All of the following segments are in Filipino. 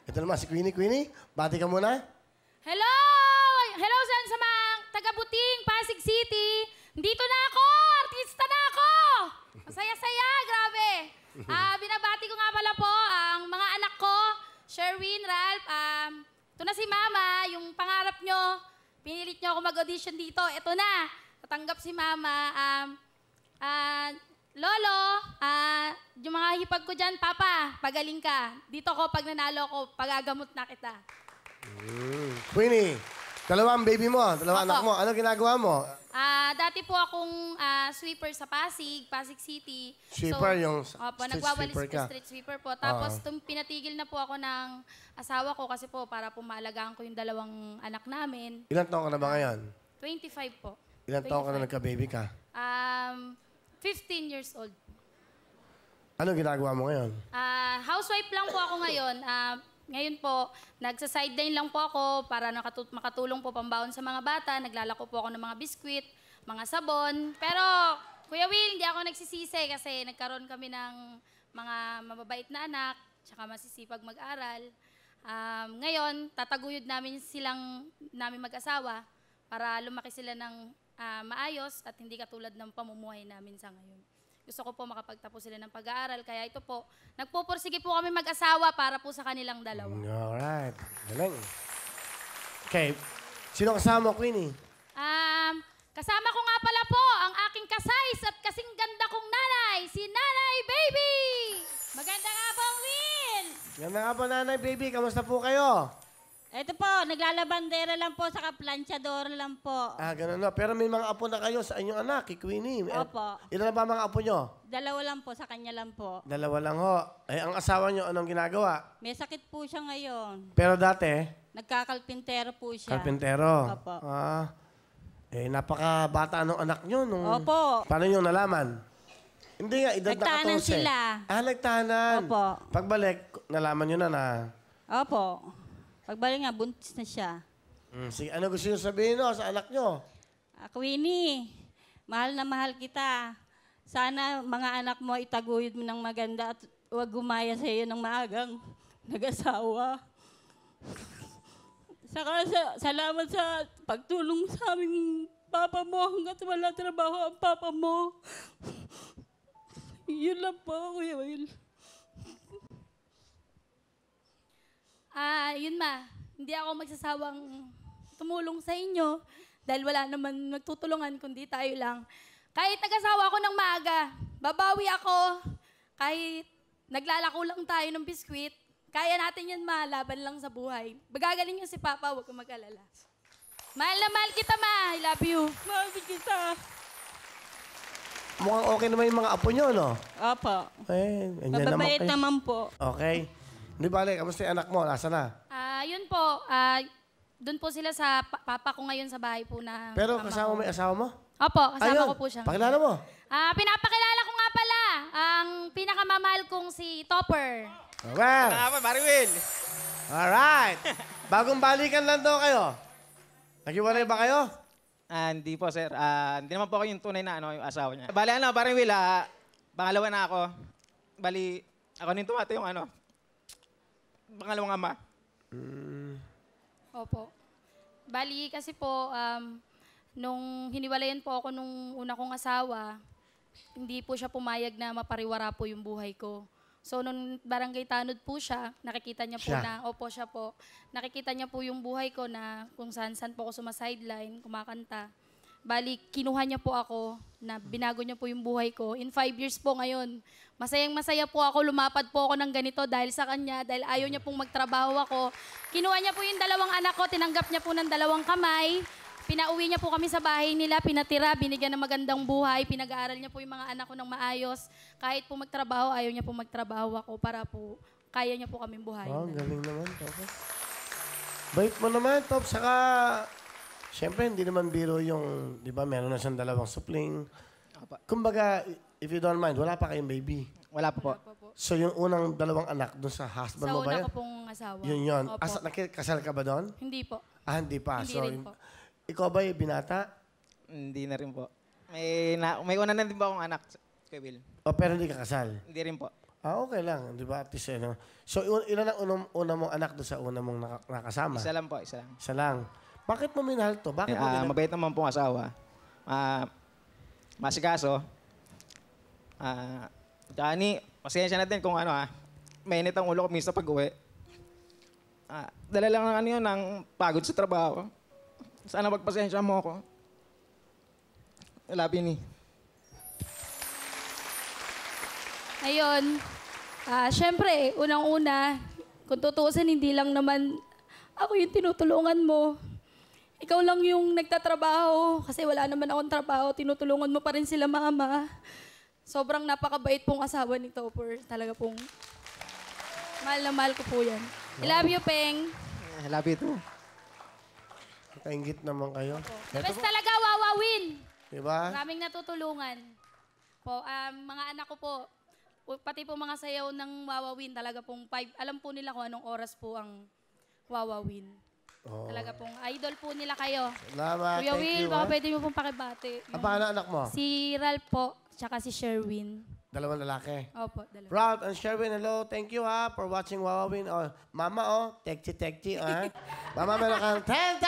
Ito naman, si Queenie. Queenie, bati ka muna. Hello! Hello sa mga taga-Buting, Pasig City. Dito na ako! Artista na ako! Masaya-saya, grabe. Binabati ko nga pala po ang mga anak ko, Sherwin, Ralph. Ito na si Mama, yung pangarap nyo. Pinilit nyo ako mag-audition dito. Ito na, tatanggap si Mama. Lolo, yung mga hipag ko dyan, Papa, pagaling ka. Dito ko, pag nanalo ko, pagagamot na kita. Queenie, dalawang baby mo, dalawang anak mo. Ano ginagawa mo? Dati po akong sweeper sa Pasig City. Sweeper, yung opo, street nagwawalis sweeper ka. street sweeper po. Tapos pinatigil na po ako ng asawa ko kasi po para po maalagaan ko yung dalawang anak namin. Ilan taon ka na ba ngayon? 25 po. Ilan taon ka na nagka-baby ka? 15 years old. Ano ginagawa mo ngayon? Housewife lang po ako ngayon. Ngayon po, nagsa-sideline lang po ako para makatulong po pambaon sa mga bata. Naglalako po ako ng mga biskwit, mga sabon. Pero, Kuya Will, hindi ako nagsisisi kasi nagkaroon kami ng mga mababait na anak, tsaka masisipag mag-aral. Ngayon, tataguyod namin namin mag-asawa para lumaki sila ng maayos at hindi katulad ng pamumuhay namin sa ngayon. Gusto ko po makapagtapos sila ng pag-aaral. Kaya ito po, nagpupursige po kami mag-asawa para po sa kanilang dalawa. Alright. Galing. Okay. Sino kasama mo, Queenie? Kasama ko nga pala po ang aking kasay's at kasing ganda kong nanay, si Nanay Baby! Maganda nga po, Will! Ganda nga po, Nanay Baby. Kamusta po kayo? Ito po, naglalabandera lang po, saka planchador lang po. Ganun na. Pero may mga apo na kayo sa inyong anak, kay Queenie. Opo. Ilan na ba mga apo nyo? Dalawa lang po, sa kanya lang po. Dalawa lang ho. Ang asawa nyo, anong ginagawa? May sakit po siya ngayon. Pero dati, Nagkakalpintero po siya. karpintero. Opo. Napakabata nung anak nyo. Opo. Paano nyo nalaman? Hindi nga, edad na 14. Nagtahanan sila. Nagtahanan. Opo. Pagbalik, nalaman nyo na. Opo. Pagbalik nga, buntis na siya. Sige, ano gusto nyo sabihin sa anak nyo? Queenie, mahal na mahal kita. Sana mga anak mo itaguyod mo ng maganda at huwag gumaya sa iyo ng maagang nag-asawa. Saka salamat sa pagtulong sa aming papa mo hanggat wala trabaho ang papa mo. Yun lang po, Kuya Will. Yun hindi ako magsasawang tumulong sa inyo dahil wala naman nagtutulungan kundi tayo lang. Kahit nag-asawa ako ng maaga, babawi ako. Kahit naglalako lang tayo ng biskwit, kaya natin yan laban lang sa buhay. Bagagaling yun si Papa, huwag kang mag-alala. Mahal na mahal kita, Ma. I love you. Mahal din kita. Mukhang okay naman yung mga apo nyo, no? Opo. Andyan Mababait kayo. naman po. Okay. Hindi balik, kamusta yung anak mo? Nasaan na? Yun po, doon po sila sa Papa ko ngayon sa bahay po na Pero mama kasama ko. mo yung asawa mo? Opo, kasama Ayun, ko po siya. pakilala mo. Pinapakilala ko nga pala ang pinakamamahal kong si Topper. Well, Nga pa, Barry Will. alright. Bagong balikan lang daw kayo. Naghiwalay ba kayo? Hindi po, sir. Hindi naman po ako yung tunay na yung asawa niya. Bali, Barry Will, pangalawa na ako. Bali, ako rin tumato yung pangalawang ama. Opo. Bali, kasi po, nung hiniwalayan po ako nung una kong asawa, hindi po siya pumayag na mapariwara po yung buhay ko. So, nung barangay tanod po siya, nakikita niya po opo siya po, nakikita niya po yung buhay ko na kung saan-saan po ako sumasideline, kumakanta. Bali, kinuha niya po ako na binago niya po yung buhay ko. In 5 years po ngayon, masayang-masaya po ako, lumapad po ako ng ganito dahil sa kanya, dahil ayaw niya pong magtrabaho ako. Kinuha niya po yung 2 anak ko, tinanggap niya po ng 2 kamay. Pinauwi niya po kami sa bahay nila, pinatira, binigyan ng magandang buhay, pinag-aaral niya po yung mga anak ko ng maayos. Kahit po magtrabaho, ayaw niya po magtrabaho ako para po kaya niya po kaming buhayin. Oh, galing naman, Top. Bait mo naman, Top. Saka, syempre, hindi naman biro yung, di ba, meron na siyang 2 supling. Kumbaga, if you don't mind, wala pa kayong baby. Wala pa po. So, yung unang 2 anak doon sa husband Sa mo ba una yan? ko pong asawa. Yun. Opo. Nakikasal ka ba doon? Hindi po. Hindi pa. Hindi rin po. Ikaw ba yung binata? Hindi na rin po. May una na din po akong anak, Kuya Will. O pero hindi ka kasal? Hindi rin po. Okay lang, di ba? At least, ano. So, ilan ang una mong anak doon sa una mong nakasama? Isa lang po, isa lang. Isa lang. Bakit mo minahal to? Bakit mo minahal? Mabait naman pong asawa. Masikaso. Tsaka pasensya na din kung ano mainit ang ulo ko minsan pag uwi. Dala lang ng ano yun, ng pagod sa trabaho. Sana magpasensya mo ako. Love you, ni. Ayun, syempre, unang-una, kung tutuusin, hindi lang naman ako yung tinutulungan mo. Ikaw lang yung nagtatrabaho kasi wala naman akong trabaho. Tinutulungan mo pa rin sila mama. Sobrang napakabait pong asawa ni Topper. Talaga pong mahal na mahal ko po yan. I love you, Peng. I love you too. Kaingit naman kayo. Best talaga, wawawin. Di ba? Maraming natutulungan. Po, mga anak ko po, pati po mga sayaw ng wawawin, talaga pong 5. Alam po nila kung anong oras po ang wawawin. Oo. Talaga pong idol po nila kayo. Salamat. Kuya Thank Will, you. baka pwede mo pong pakibati. Ang pangalan anak mo? Si Ralph po, tsaka si Sherwin. Dalawang lalaki. Opo, dalawa. Proud and Sherwin, hello. Thank you for watching Wawawin. Oh, Mama, tekchi, tekchi, Mama, meron kang 10,000!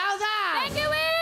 Thank you, Will!